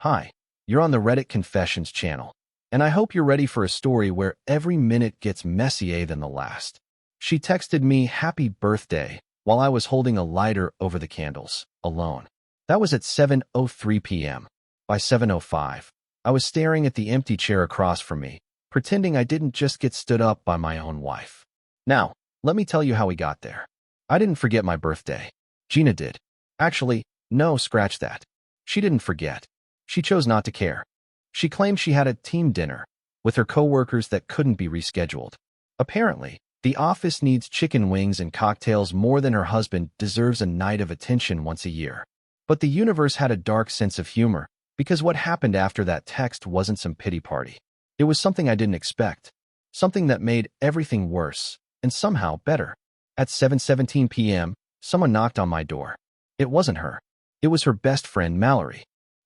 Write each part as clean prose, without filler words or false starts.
Hi, you're on the Reddit Confessions channel, and I hope you're ready for a story where every minute gets messier than the last. She texted me happy birthday while I was holding a lighter over the candles, alone. That was at 7:03 p.m. By 7:05, I was staring at the empty chair across from me, pretending I didn't just get stood up by my own wife. Now, let me tell you how we got there. I didn't forget my birthday. Gina did. Actually, no, scratch that. She didn't forget. She chose not to care. She claimed she had a team dinner with her coworkers that couldn't be rescheduled. Apparently, the office needs chicken wings and cocktails more than her husband deserves a night of attention once a year. But the universe had a dark sense of humor, because what happened after that text wasn't some pity party. It was something I didn't expect, something that made everything worse, and somehow better. At 7:17 p.m., someone knocked on my door. It wasn't her. It was her best friend, Mallory,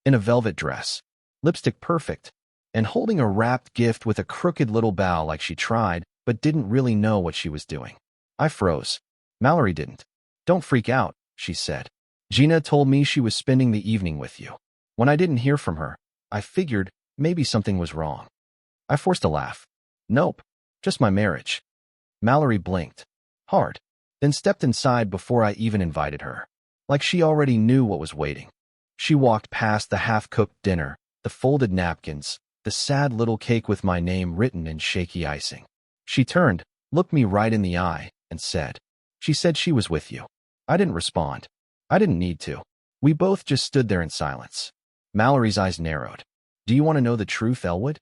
in a velvet dress, lipstick perfect, and holding a wrapped gift with a crooked little bow like she tried but didn't really know what she was doing. I froze. Mallory didn't. "Don't freak out," she said. "Gina told me she was spending the evening with you." When I didn't hear from her, I figured maybe something was wrong. I forced a laugh. "Nope, just my marriage." Mallory blinked hard, then stepped inside before I even invited her, like she already knew what was waiting. She walked past the half-cooked dinner, the folded napkins, the sad little cake with my name written in shaky icing. She turned, looked me right in the eye, and said, "She said she was with you." I didn't respond. I didn't need to. We both just stood there in silence. Mallory's eyes narrowed. "Do you want to know the truth, Elwood?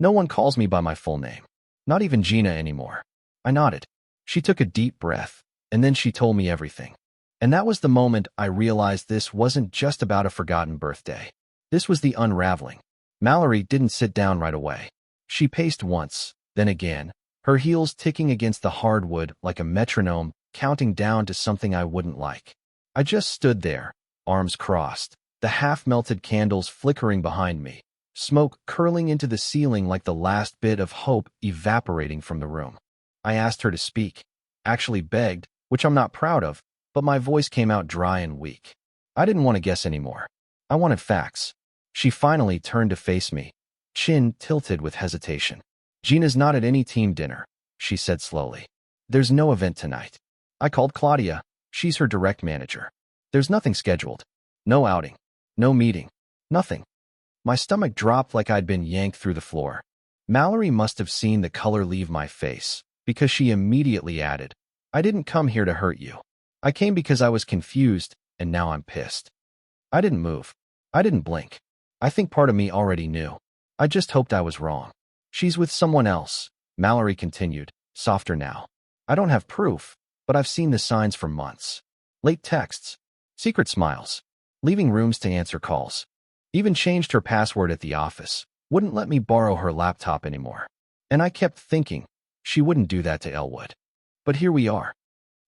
No one calls me by my full name. Not even Gina anymore." I nodded. She took a deep breath, and then she told me everything. And that was the moment I realized this wasn't just about a forgotten birthday. This was the unraveling. Mallory didn't sit down right away. She paced once, then again, her heels ticking against the hardwood like a metronome, counting down to something I wouldn't like. I just stood there, arms crossed, the half-melted candles flickering behind me, smoke curling into the ceiling like the last bit of hope evaporating from the room. I asked her to speak, actually begged, which I'm not proud of, but my voice came out dry and weak. I didn't want to guess anymore. I wanted facts. She finally turned to face me, chin tilted with hesitation. "Gina's not at any team dinner," she said slowly. "There's no event tonight. I called Claudia. She's her direct manager. There's nothing scheduled. No outing. No meeting. Nothing." My stomach dropped like I'd been yanked through the floor. Mallory must have seen the color leave my face, because she immediately added, "I didn't come here to hurt you. I came because I was confused, and now I'm pissed." I didn't move. I didn't blink. I think part of me already knew. I just hoped I was wrong. "She's with someone else," Mallory continued, softer now. "I don't have proof, but I've seen the signs for months. Late texts, secret smiles, leaving rooms to answer calls. Even changed her password at the office, wouldn't let me borrow her laptop anymore. And I kept thinking, she wouldn't do that to Elwood. But here we are."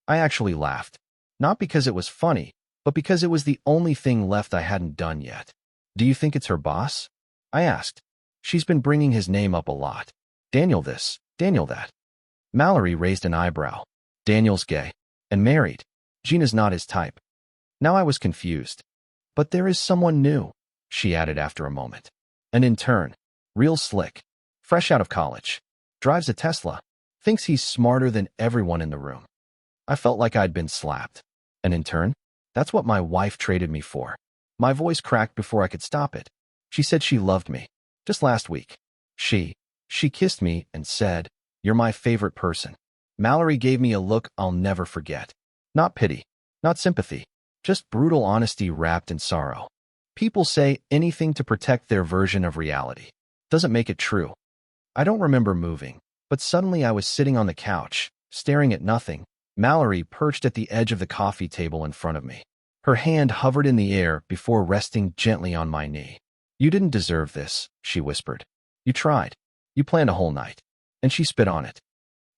I actually laughed. Not because it was funny, but because it was the only thing left I hadn't done yet. "Do you think it's her boss?" I asked. "She's been bringing his name up a lot. Daniel this, Daniel that." Mallory raised an eyebrow. "Daniel's gay. And married. Gina's not his type." Now I was confused. "But there is someone new," she added after a moment. "An intern. Real slick. Fresh out of college. Drives a Tesla. Thinks he's smarter than everyone in the room." I felt like I'd been slapped. An intern? That's what my wife traded me for. My voice cracked before I could stop it. She said she loved me. Just last week. She kissed me and said, "You're my favorite person." Mallory gave me a look I'll never forget. Not pity. Not sympathy. Just brutal honesty wrapped in sorrow. People say anything to protect their version of reality. Doesn't make it true. I don't remember moving, but suddenly I was sitting on the couch, staring at nothing. Mallory perched at the edge of the coffee table in front of me. Her hand hovered in the air before resting gently on my knee. "You didn't deserve this," she whispered. "You tried. You planned a whole night." And she spit on it.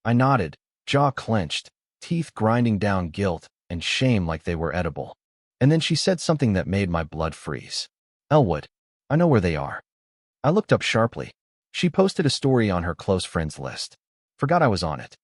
I nodded, jaw clenched, teeth grinding down guilt and shame like they were edible. And then she said something that made my blood freeze. "Elwood, I know where they are." I looked up sharply. She posted a story on her close friends list. Forgot I was on it.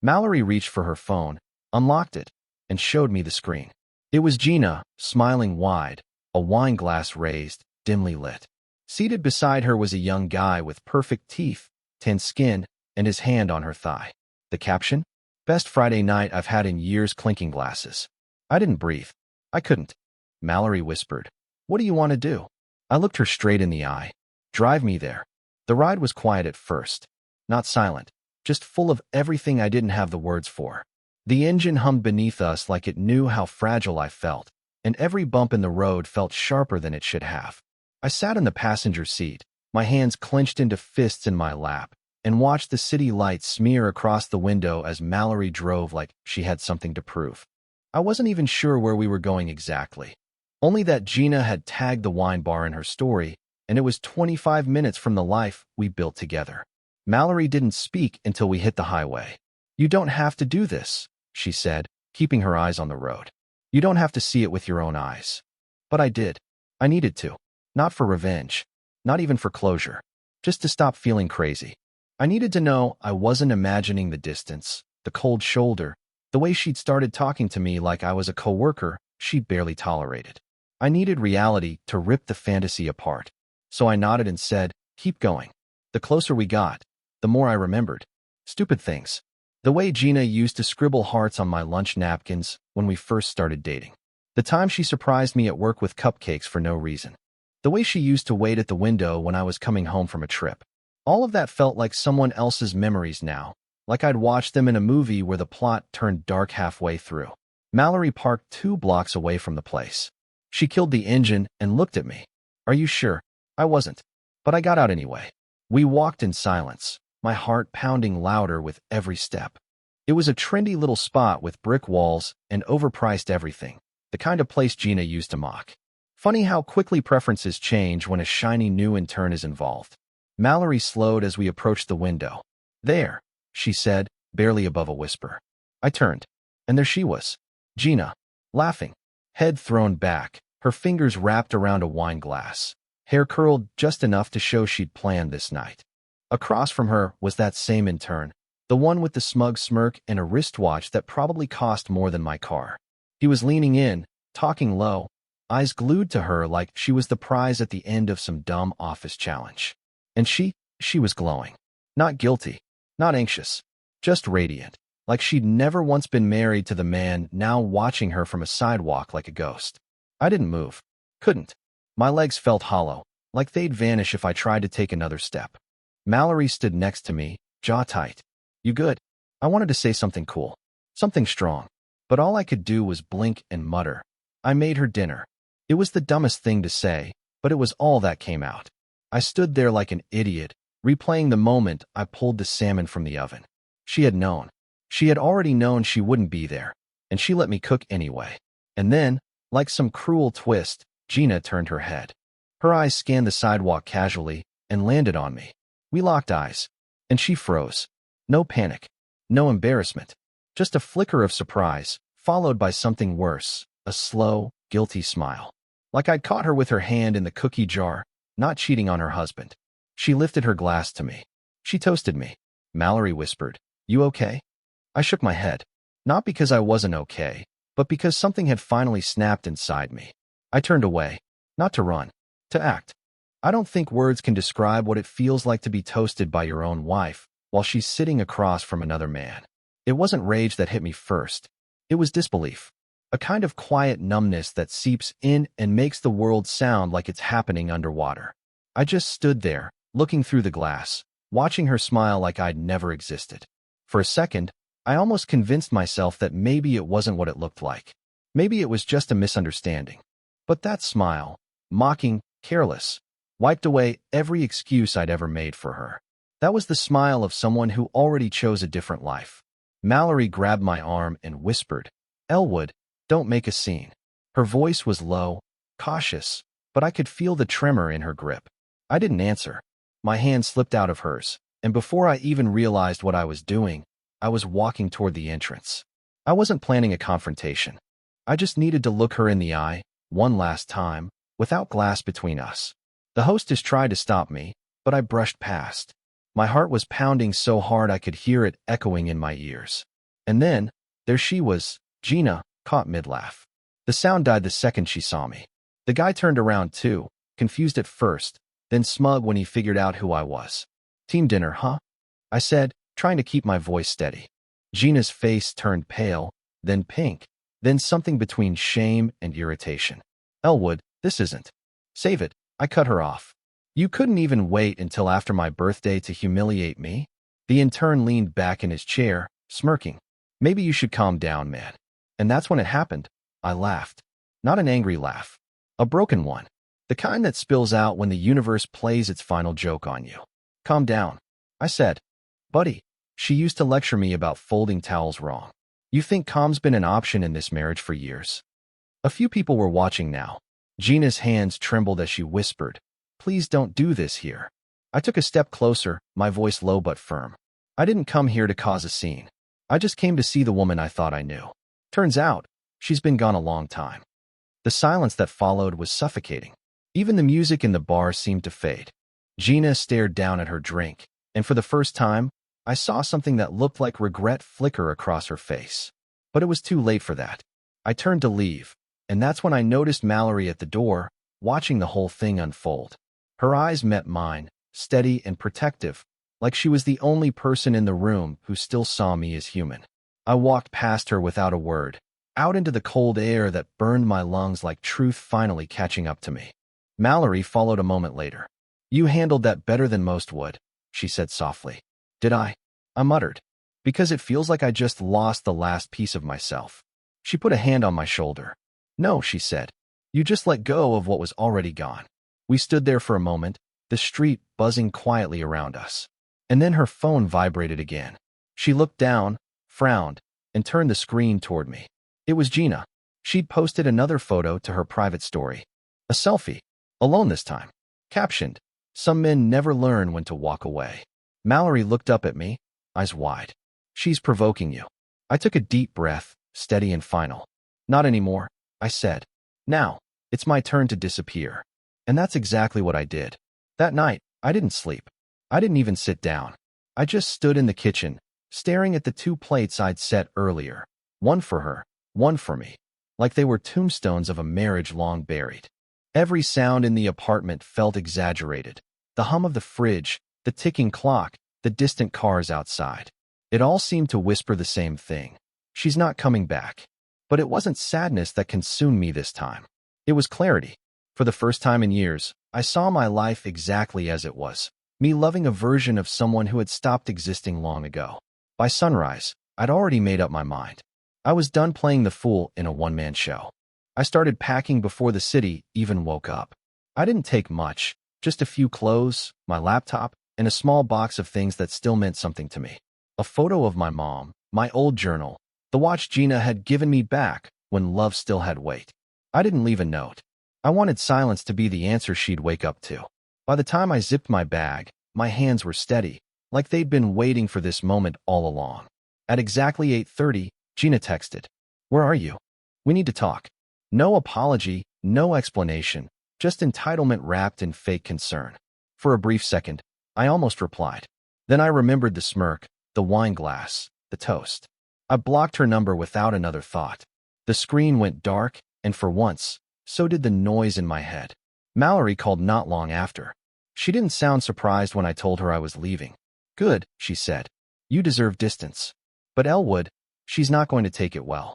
Mallory reached for her phone, unlocked it, and showed me the screen. It was Gina, smiling wide, a wine glass raised, dimly lit. Seated beside her was a young guy with perfect teeth, tanned skin, and his hand on her thigh. The caption? Best Friday night I've had in years, clinking glasses. I didn't breathe. I couldn't. Mallory whispered, "What do you want to do?" I looked her straight in the eye. "Drive me there." The ride was quiet at first. Not silent, just full of everything I didn't have the words for. The engine hummed beneath us like it knew how fragile I felt, and every bump in the road felt sharper than it should have. I sat in the passenger seat, my hands clenched into fists in my lap, and watched the city lights smear across the window as Mallory drove like she had something to prove. I wasn't even sure where we were going exactly. Only that Gina had tagged the wine bar in her story, and it was 25 minutes from the life we built together. Mallory didn't speak until we hit the highway. "You don't have to do this," she said, keeping her eyes on the road. "You don't have to see it with your own eyes." But I did. I needed to. Not for revenge. Not even for closure. Just to stop feeling crazy. I needed to know I wasn't imagining the distance, the cold shoulder, the way she'd started talking to me like I was a coworker she barely tolerated. I needed reality to rip the fantasy apart. So I nodded and said, "Keep going." The closer we got, the more I remembered. Stupid things. The way Gina used to scribble hearts on my lunch napkins when we first started dating. The time she surprised me at work with cupcakes for no reason. The way she used to wait at the window when I was coming home from a trip. All of that felt like someone else's memories now, like I'd watched them in a movie where the plot turned dark halfway through. Mallory parked 2 blocks away from the place. She killed the engine and looked at me. "Are you sure?" I wasn't. But I got out anyway. We walked in silence, my heart pounding louder with every step. It was a trendy little spot with brick walls and overpriced everything, the kind of place Gina used to mock. Funny how quickly preferences change when a shiny new intern is involved. Mallory slowed as we approached the window. "There," she said, barely above a whisper. I turned, and there she was, Gina, laughing, head thrown back, her fingers wrapped around a wine glass, hair curled just enough to show she'd planned this night. Across from her was that same intern, the one with the smug smirk and a wristwatch that probably cost more than my car. He was leaning in, talking low, eyes glued to her like she was the prize at the end of some dumb office challenge. And she was glowing. Not guilty, not anxious, just radiant, like she'd never once been married to the man now watching her from a sidewalk like a ghost. I didn't move. Couldn't. My legs felt hollow, like they'd vanish if I tried to take another step. Mallory stood next to me, jaw tight. "You good?" I wanted to say something cool, something strong, but all I could do was blink and mutter. I made her dinner. It was the dumbest thing to say, but it was all that came out. I stood there like an idiot, replaying the moment I pulled the salmon from the oven. She had known. She had already known she wouldn't be there, and she let me cook anyway. And then, like some cruel twist, Gina turned her head. Her eyes scanned the sidewalk casually and landed on me. We locked eyes, and she froze. No panic, no embarrassment, just a flicker of surprise, followed by something worse, a slow, guilty smile. Like I'd caught her with her hand in the cookie jar, not cheating on her husband. She lifted her glass to me. She toasted me. Mallory whispered, "You okay?" I shook my head. Not because I wasn't okay, but because something had finally snapped inside me. I turned away, not to run, to act. I don't think words can describe what it feels like to be toasted by your own wife while she's sitting across from another man. It wasn't rage that hit me first. It was disbelief. A kind of quiet numbness that seeps in and makes the world sound like it's happening underwater. I just stood there, looking through the glass, watching her smile like I'd never existed. For a second, I almost convinced myself that maybe it wasn't what it looked like. Maybe it was just a misunderstanding. But that smile, mocking, careless, wiped away every excuse I'd ever made for her. That was the smile of someone who already chose a different life. Mallory grabbed my arm and whispered, "Elwood, don't make a scene." Her voice was low, cautious, but I could feel the tremor in her grip. I didn't answer. My hand slipped out of hers, and before I even realized what I was doing, I was walking toward the entrance. I wasn't planning a confrontation. I just needed to look her in the eye, one last time, without glass between us. The hostess tried to stop me, but I brushed past. My heart was pounding so hard I could hear it echoing in my ears. And then, there she was, Gina, caught mid-laugh. The sound died the second she saw me. The guy turned around too, confused at first, then smug when he figured out who I was. Team dinner, huh? I said, trying to keep my voice steady. Gina's face turned pale, then pink, then something between shame and irritation. Elwood, this isn't. Save it, I cut her off. You couldn't even wait until after my birthday to humiliate me? The intern leaned back in his chair, smirking. Maybe you should calm down, man. And that's when it happened. I laughed. Not an angry laugh. A broken one. The kind that spills out when the universe plays its final joke on you. Calm down, I said. Buddy, she used to lecture me about folding towels wrong. You think calm's been an option in this marriage for years? A few people were watching now. Gina's hands trembled as she whispered, please don't do this here. I took a step closer, my voice low but firm. I didn't come here to cause a scene. I just came to see the woman I thought I knew. Turns out, she's been gone a long time. The silence that followed was suffocating. Even the music in the bar seemed to fade. Gina stared down at her drink, and for the first time, I saw something that looked like regret flicker across her face. But it was too late for that. I turned to leave, and that's when I noticed Mallory at the door, watching the whole thing unfold. Her eyes met mine, steady and protective, like she was the only person in the room who still saw me as human. I walked past her without a word, out into the cold air that burned my lungs like truth finally catching up to me. Mallory followed a moment later. You handled that better than most would, she said softly. Did I? I muttered. Because it feels like I just lost the last piece of myself. She put a hand on my shoulder. No, she said. You just let go of what was already gone. We stood there for a moment, the street buzzing quietly around us. And then her phone vibrated again. She looked down, frowned, and turned the screen toward me. It was Gina. She'd posted another photo to her private story. A selfie. Alone this time. Captioned, some men never learn when to walk away. Mallory looked up at me, eyes wide. She's provoking you. I took a deep breath, steady and final. Not anymore, I said. Now, it's my turn to disappear. And that's exactly what I did. That night, I didn't sleep. I didn't even sit down. I just stood in the kitchen, staring at the 2 plates I'd set earlier. One for her, one for me. Like they were tombstones of a marriage long buried. Every sound in the apartment felt exaggerated. The hum of the fridge, the ticking clock, the distant cars outside. It all seemed to whisper the same thing. She's not coming back. But it wasn't sadness that consumed me this time. It was clarity. For the first time in years, I saw my life exactly as it was. Me loving a version of someone who had stopped existing long ago. By sunrise, I'd already made up my mind. I was done playing the fool in a one-man show. I started packing before the city even woke up. I didn't take much, just a few clothes, my laptop, and a small box of things that still meant something to me. A photo of my mom, my old journal, the watch Gina had given me back when love still had weight. I didn't leave a note. I wanted silence to be the answer she'd wake up to. By the time I zipped my bag, my hands were steady, like they'd been waiting for this moment all along. At exactly 8:30, Gina texted, "Where are you? We need to talk." No apology, no explanation, just entitlement wrapped in fake concern. For a brief second, I almost replied. Then I remembered the smirk, the wine glass, the toast. I blocked her number without another thought. The screen went dark, and for once, so did the noise in my head. Mallory called not long after. She didn't sound surprised when I told her I was leaving. Good, she said. You deserve distance. But Elwood, she's not going to take it well.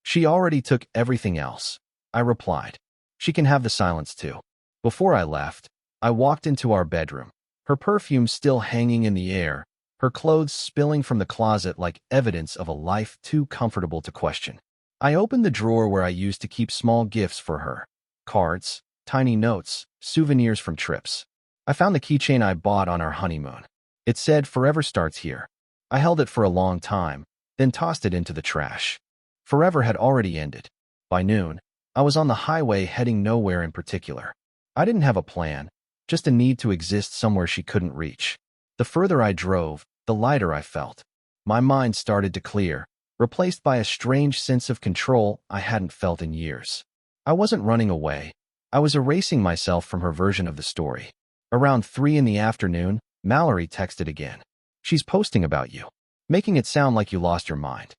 She already took everything else, I replied. She can have the silence too. Before I left, I walked into our bedroom, her perfume still hanging in the air, her clothes spilling from the closet like evidence of a life too comfortable to question. I opened the drawer where I used to keep small gifts for her. Cards, tiny notes, souvenirs from trips. I found the keychain I bought on our honeymoon. It said "Forever starts here." I held it for a long time, then tossed it into the trash. Forever had already ended. By noon, I was on the highway heading nowhere in particular. I didn't have a plan, just a need to exist somewhere she couldn't reach. The further I drove, the lighter I felt. My mind started to clear, replaced by a strange sense of control I hadn't felt in years. I wasn't running away. I was erasing myself from her version of the story. Around 3 in the afternoon, Mallory texted again. She's posting about you, making it sound like you lost your mind.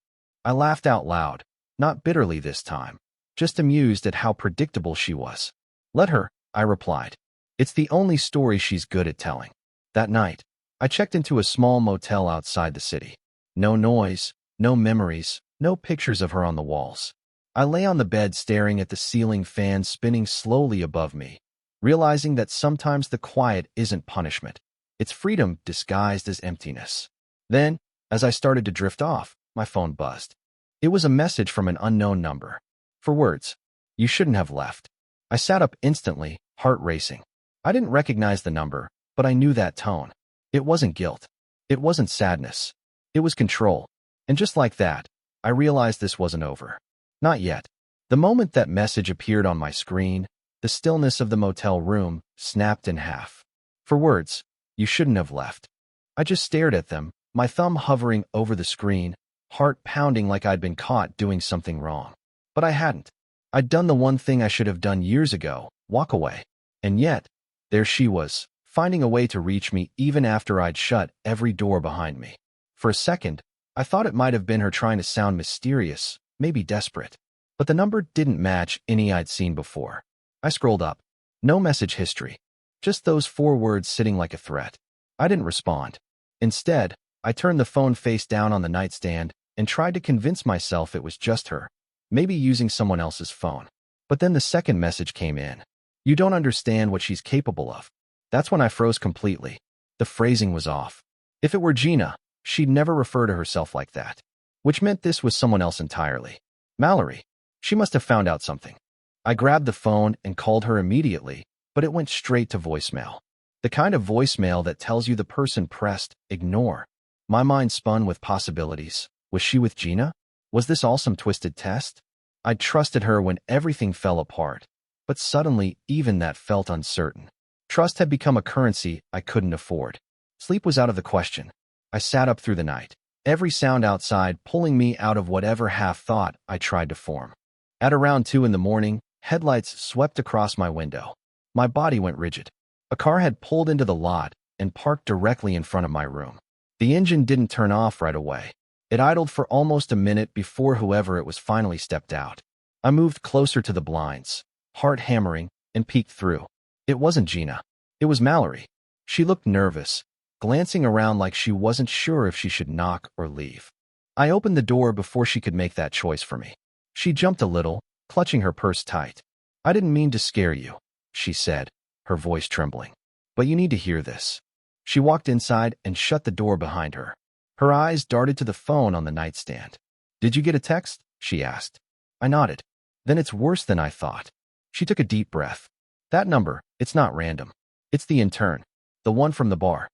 I laughed out loud, not bitterly this time, just amused at how predictable she was. Let her, I replied. It's the only story she's good at telling. That night, I checked into a small motel outside the city. No noise, no memories, no pictures of her on the walls. I lay on the bed staring at the ceiling fan spinning slowly above me, realizing that sometimes the quiet isn't punishment. It's freedom disguised as emptiness. Then, as I started to drift off, my phone buzzed. It was a message from an unknown number. For words, "You shouldn't have left." I sat up instantly, heart racing. I didn't recognize the number, but I knew that tone. It wasn't guilt. It wasn't sadness. It was control. And just like that, I realized this wasn't over. Not yet. The moment that message appeared on my screen, the stillness of the motel room snapped in half. For words, "You shouldn't have left." I just stared at them, my thumb hovering over the screen, heart pounding like I'd been caught doing something wrong. But I hadn't. I'd done the one thing I should have done years ago, walk away. And yet, there she was, finding a way to reach me even after I'd shut every door behind me. For a second, I thought it might have been her trying to sound mysterious, maybe desperate. But the number didn't match any I'd seen before. I scrolled up. No message history. Just those 4 words sitting like a threat. I didn't respond. Instead, I turned the phone face down on the nightstand and tried to convince myself it was just her, maybe using someone else's phone. But then the second message came in. "You don't understand what she's capable of." That's when I froze completely. The phrasing was off. If it were Gina, she'd never refer to herself like that. Which meant this was someone else entirely. Mallory. She must have found out something. I grabbed the phone and called her immediately, but it went straight to voicemail. The kind of voicemail that tells you the person pressed ignore. My mind spun with possibilities. Was she with Gina? Was this all some twisted test? I'd trusted her when everything fell apart, but suddenly even that felt uncertain. Trust had become a currency I couldn't afford. Sleep was out of the question. I sat up through the night, every sound outside pulling me out of whatever half-thought I tried to form. At around 2 in the morning, headlights swept across my window. My body went rigid. A car had pulled into the lot and parked directly in front of my room. The engine didn't turn off right away. It idled for almost a minute before whoever it was finally stepped out. I moved closer to the blinds, heart hammering, and peeked through. It wasn't Gina. It was Mallory. She looked nervous, glancing around like she wasn't sure if she should knock or leave. I opened the door before she could make that choice for me. She jumped a little, clutching her purse tight. "I didn't mean to scare you," she said, her voice trembling. "But you need to hear this." She walked inside and shut the door behind her. Her eyes darted to the phone on the nightstand. "Did you get a text?" she asked. I nodded. "Then it's worse than I thought." She took a deep breath. "That number, it's not random. It's the intern. The one from the bar."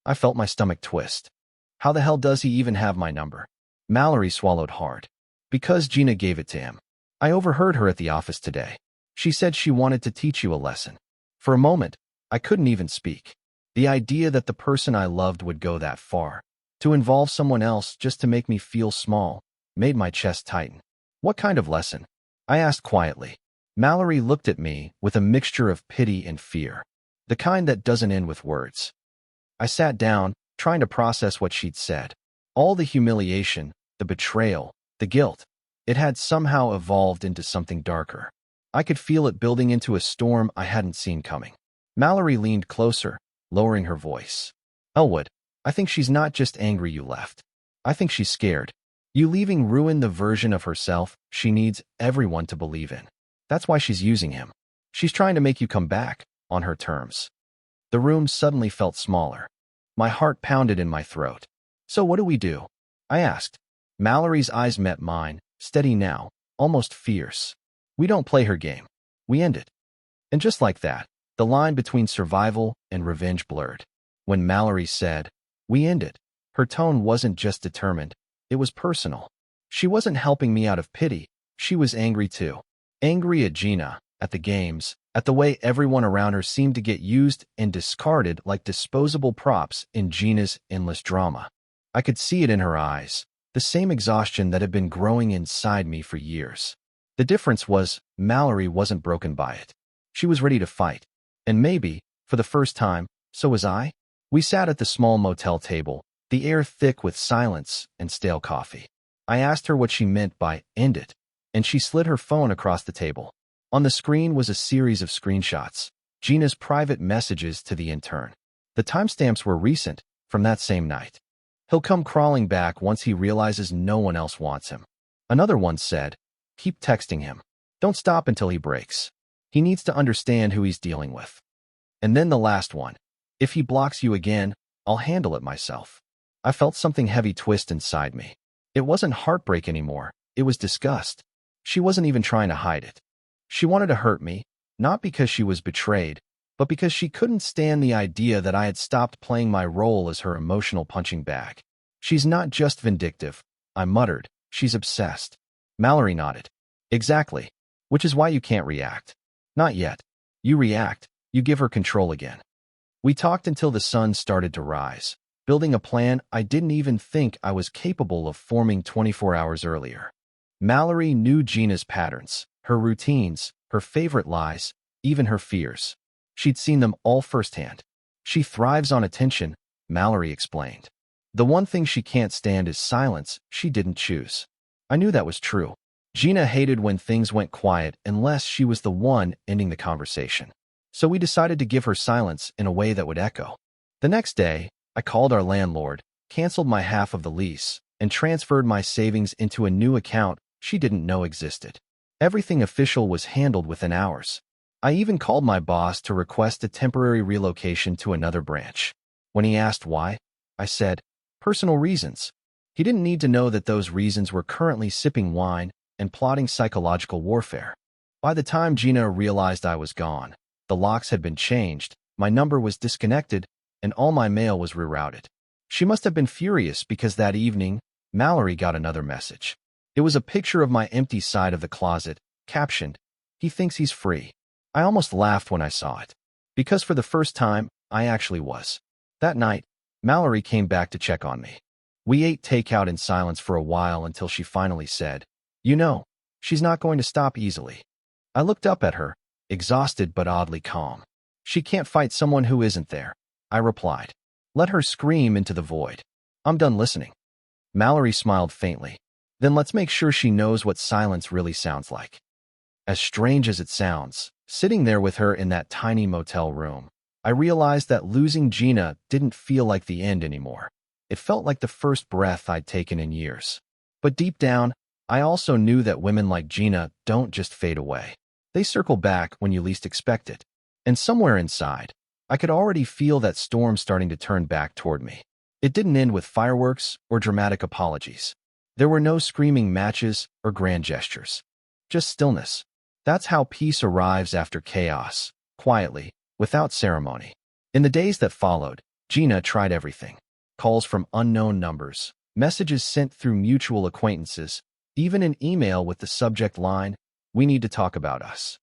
I felt my stomach twist. How the hell does he even have my number? Mallory swallowed hard. "Because Gina gave it to him. I overheard her at the office today. She said she wanted to teach you a lesson." For a moment, I couldn't even speak. The idea that the person I loved would go that far, to involve someone else just to make me feel small, made my chest tighten. "What kind of lesson?" I asked quietly. Mallory looked at me with a mixture of pity and fear, the kind that doesn't end with words. I sat down, trying to process what she'd said. All the humiliation, the betrayal, the guilt. It had somehow evolved into something darker. I could feel it building into a storm I hadn't seen coming. Mallory leaned closer, lowering her voice. "Elwood, I think she's not just angry you left. I think she's scared. You leaving ruined the version of herself she needs everyone to believe in. That's why she's using him. She's trying to make you come back, on her terms." The room suddenly felt smaller. My heart pounded in my throat. "So what do we do?" I asked. Mallory's eyes met mine, steady now, almost fierce. "We don't play her game. We end it." And just like that, the line between survival and revenge blurred. When Mallory said, "We end it," her tone wasn't just determined, it was personal. She wasn't helping me out of pity, she was angry too. Angry at Gina, at the games, at the way everyone around her seemed to get used and discarded like disposable props in Gina's endless drama. I could see it in her eyes, the same exhaustion that had been growing inside me for years. The difference was, Mallory wasn't broken by it. She was ready to fight. And maybe, for the first time, so was I. We sat at the small motel table, the air thick with silence and stale coffee. I asked her what she meant by "end it," and she slid her phone across the table. On the screen was a series of screenshots. Gina's private messages to the intern. The timestamps were recent, from that same night. He'll come crawling back once he realizes no one else wants him. Another one said, keep texting him. Don't stop until he breaks. He needs to understand who he's dealing with. And then the last one. If he blocks you again, I'll handle it myself. I felt something heavy twist inside me. It wasn't heartbreak anymore. It was disgust. She wasn't even trying to hide it. She wanted to hurt me, not because she was betrayed, but because she couldn't stand the idea that I had stopped playing my role as her emotional punching bag. She's not just vindictive, I muttered. She's obsessed. Mallory nodded. Exactly. Which is why you can't react. Not yet. You react. You give her control again. We talked until the sun started to rise, building a plan I didn't even think I was capable of forming 24 hours earlier. Mallory knew Gina's patterns, her routines, her favorite lies, even her fears. She'd seen them all firsthand. She thrives on attention, Mallory explained. The one thing she can't stand is silence she didn't choose. I knew that was true. Gina hated when things went quiet unless she was the one ending the conversation. So we decided to give her silence in a way that would echo. The next day, I called our landlord, canceled my half of the lease, and transferred my savings into a new account she didn't know existed. Everything official was handled within hours. I even called my boss to request a temporary relocation to another branch. When he asked why, I said, personal reasons. He didn't need to know that those reasons were currently sipping wine and plotting psychological warfare. By the time Gina realized I was gone, the locks had been changed, my number was disconnected, and all my mail was rerouted. She must have been furious because that evening, Mallory got another message. It was a picture of my empty side of the closet, captioned, "He thinks he's free." I almost laughed when I saw it, because for the first time, I actually was. That night, Mallory came back to check on me. We ate takeout in silence for a while until she finally said, "You know, she's not going to stop easily." I looked up at her, exhausted but oddly calm. "She can't fight someone who isn't there," I replied. "Let her scream into the void. I'm done listening." Mallory smiled faintly. "Then let's make sure she knows what silence really sounds like." As strange as it sounds, sitting there with her in that tiny motel room, I realized that losing Gina didn't feel like the end anymore. It felt like the first breath I'd taken in years. But deep down, I also knew that women like Gina don't just fade away. They circle back when you least expect it. And somewhere inside, I could already feel that storm starting to turn back toward me. It didn't end with fireworks or dramatic apologies. There were no screaming matches or grand gestures. Just stillness. That's how peace arrives after chaos, quietly, without ceremony. In the days that followed, Gina tried everything. Calls from unknown numbers, messages sent through mutual acquaintances, even an email with the subject line, "We need to talk about us."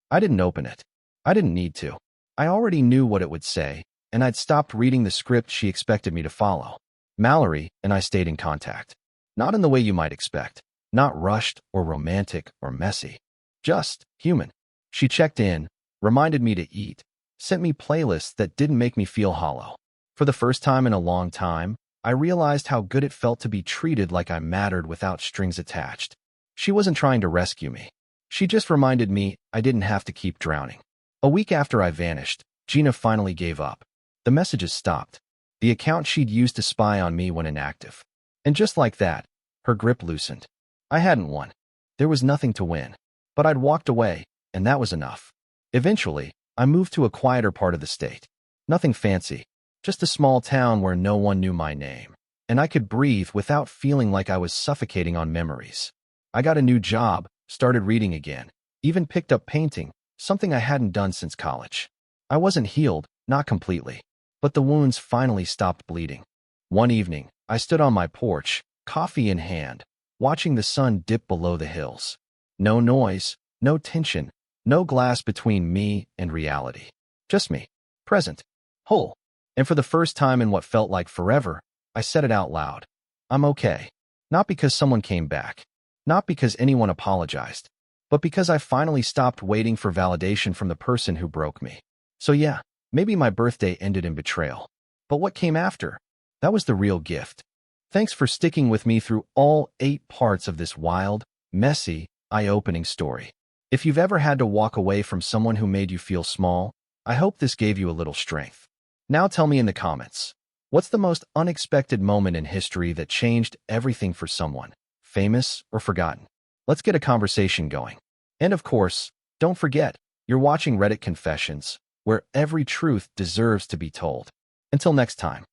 I didn't open it. I didn't need to. I already knew what it would say, and I'd stopped reading the script she expected me to follow. Mallory and I stayed in contact. Not in the way you might expect. Not rushed or romantic or messy. Just human. She checked in, reminded me to eat, sent me playlists that didn't make me feel hollow. For the first time in a long time, I realized how good it felt to be treated like I mattered without strings attached. She wasn't trying to rescue me. She just reminded me I didn't have to keep drowning. A week after I vanished, Gina finally gave up. The messages stopped. The account she'd used to spy on me went inactive. And just like that, her grip loosened. I hadn't won. There was nothing to win. But I'd walked away, and that was enough. Eventually, I moved to a quieter part of the state. Nothing fancy, just a small town where no one knew my name. And I could breathe without feeling like I was suffocating on memories. I got a new job, started reading again, even picked up painting, something I hadn't done since college. I wasn't healed, not completely, but the wounds finally stopped bleeding. One evening, I stood on my porch, coffee in hand, watching the sun dip below the hills. No noise, no tension, no glass between me and reality. Just me, present, whole. And for the first time in what felt like forever, I said it out loud. I'm okay. Not because someone came back. Not because anyone apologized. But because I finally stopped waiting for validation from the person who broke me. So yeah, maybe my birthday ended in betrayal. But what came after? That was the real gift. Thanks for sticking with me through all 8 parts of this wild, messy, eye-opening story. If you've ever had to walk away from someone who made you feel small, I hope this gave you a little strength. Now tell me in the comments, what's the most unexpected moment in history that changed everything for someone, famous or forgotten? Let's get a conversation going. And of course, don't forget, you're watching Reddit Confessions, where every truth deserves to be told. Until next time.